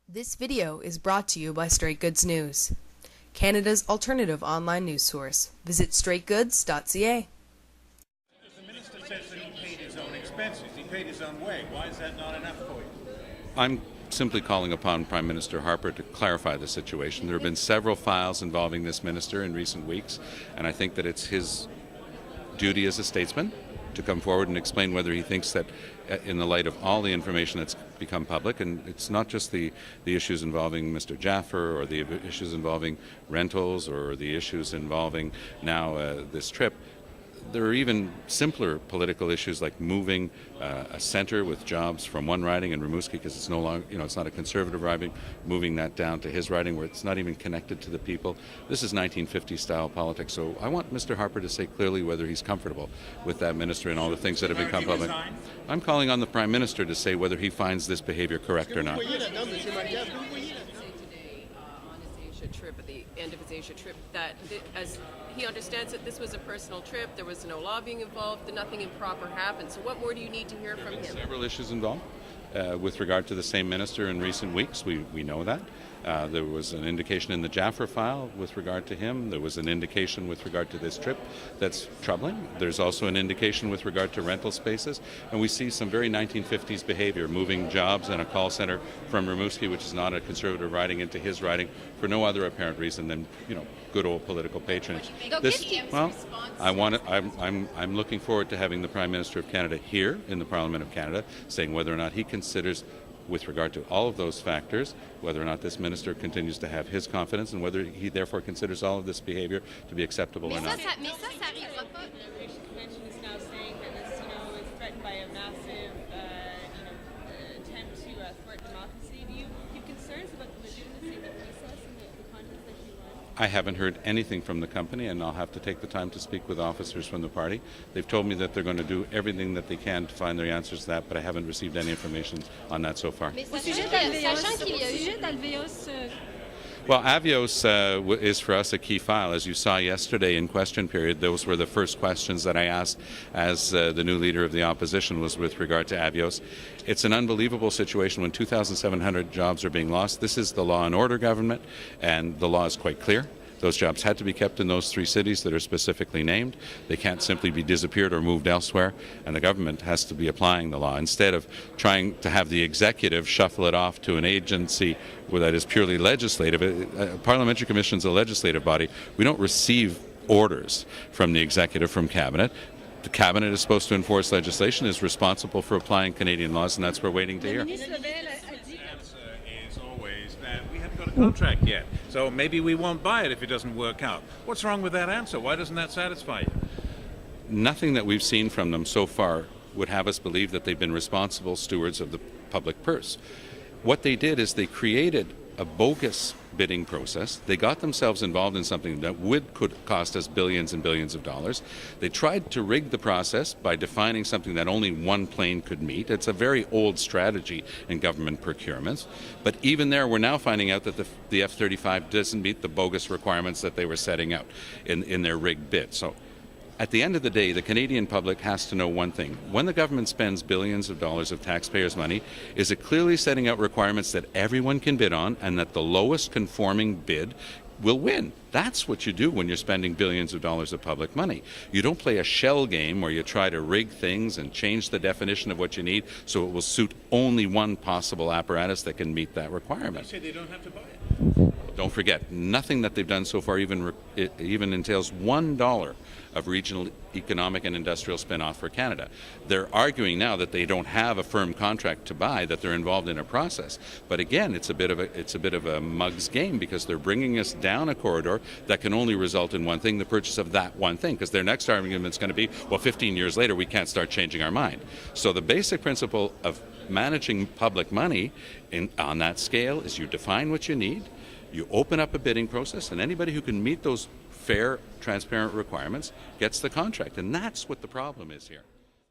This video is brought to you by Straight Goods News, Canada's alternative online news source. Visit striaghtgoods.ca. The minister says that he paid his own expenses, he paid his own way. Why is that not enough for you? I'm simply calling upon Prime Minister Harper to clarify the situation. There have been several files involving this minister in recent weeks, and I think that it's his duty as a statesman to come forward and explain whether he thinks that in the light of all the information that's become public, and it's not just the issues involving Mr. Jaffer or the issues involving rentals or the issues involving now this trip. There are even simpler political issues like moving a centre with jobs from one riding in Rimouski, because it's no longer, it's not a conservative riding, moving that down to his riding where it's not even connected to the people. This is 1950s style politics. So I want Mr. Harper to say clearly whether he's comfortable with that minister and all the things that have become public. I'm calling on the Prime Minister to say whether he finds this behavior correct or not. Trip at the end of his Asia trip, that as he understands it, this was a personal trip, there was no lobbying involved, nothing improper happened. So what more do you need to hear from him? Several issues involved with regard to the same minister in recent weeks. We know that. There was an indication in the Jaffer file with regard to him. There was an indication with regard to this trip that's troubling. There's also an indication with regard to rental spaces. And we see some very 1950s behavior, moving jobs and a call center from Rimouski, which is not a conservative riding, into his riding for no other apparent reason than, good old political patronage. I'm looking forward to having the Prime Minister of Canada here in the Parliament of Canada saying whether or not he considers, with regard to all of those factors, whether or not this minister continues to have his confidence and whether he therefore considers all of this behavior to be acceptable or not. The Immigration Convention is now saying that this, is threatened by a massive, attempt to thwart democracy. Do you have concerns about the legitimacy of the process and the contest that you run? I haven't heard anything from the company, and I'll have to take the time to speak with officers from the party. They've told me that they're going to do everything that they can to find their answers to that, but I haven't received any information on that so far. Well, AVEOS is for us a key file. As you saw yesterday in question period, those were the first questions that I asked as the new leader of the opposition was with regard to AVEOS. It's an unbelievable situation when 2,700 jobs are being lost. This is the law and order government, and the law is quite clear. Those jobs had to be kept in those three cities that are specifically named. They can't simply be disappeared or moved elsewhere, and the government has to be applying the law. Instead of trying to have the executive shuffle it off to an agency that is purely legislative, a parliamentary commission is a legislative body. We don't receive orders from the executive, from cabinet. The cabinet is supposed to enforce legislation, is responsible for applying Canadian laws, and that's what we're waiting to hear. We haven't got a contract yet, so maybe we won't buy it if it doesn't work out. What's wrong with that answer? Why doesn't that satisfy you? Nothing that we've seen from them so far would have us believe that they've been responsible stewards of the public purse. What they did is they created a bogus bidding process. They got themselves involved in something that could cost us billions and billions of dollars. They tried to rig the process by defining something that only one plane could meet. It's a very old strategy in government procurements. But even there, we're now finding out that the F-35 doesn't meet the bogus requirements that they were setting out in their rigged bid. So at the end of the day, the Canadian public has to know one thing. When the government spends billions of dollars of taxpayers' money, is it clearly setting out requirements that everyone can bid on and that the lowest conforming bid will win? That's what you do when you're spending billions of dollars of public money. You don't play a shell game where you try to rig things and change the definition of what you need so it will suit only one possible apparatus that can meet that requirement. You say they don't have to buy it. Don't forget, nothing that they've done so far even entails $1 of regional economic and industrial spin-off for Canada. They're arguing now that they don't have a firm contract to buy, that they're involved in a process. But again, it's a bit of a mug's game, because they're bringing us down a corridor that can only result in one thing, the purchase of that one thing, because their next argument is going to be, well, 15 years later we can't start changing our mind. So the basic principle of managing public money on that scale is you define what you need, you open up a bidding process, and anybody who can meet those fair, transparent requirements gets the contract. And that's what the problem is here.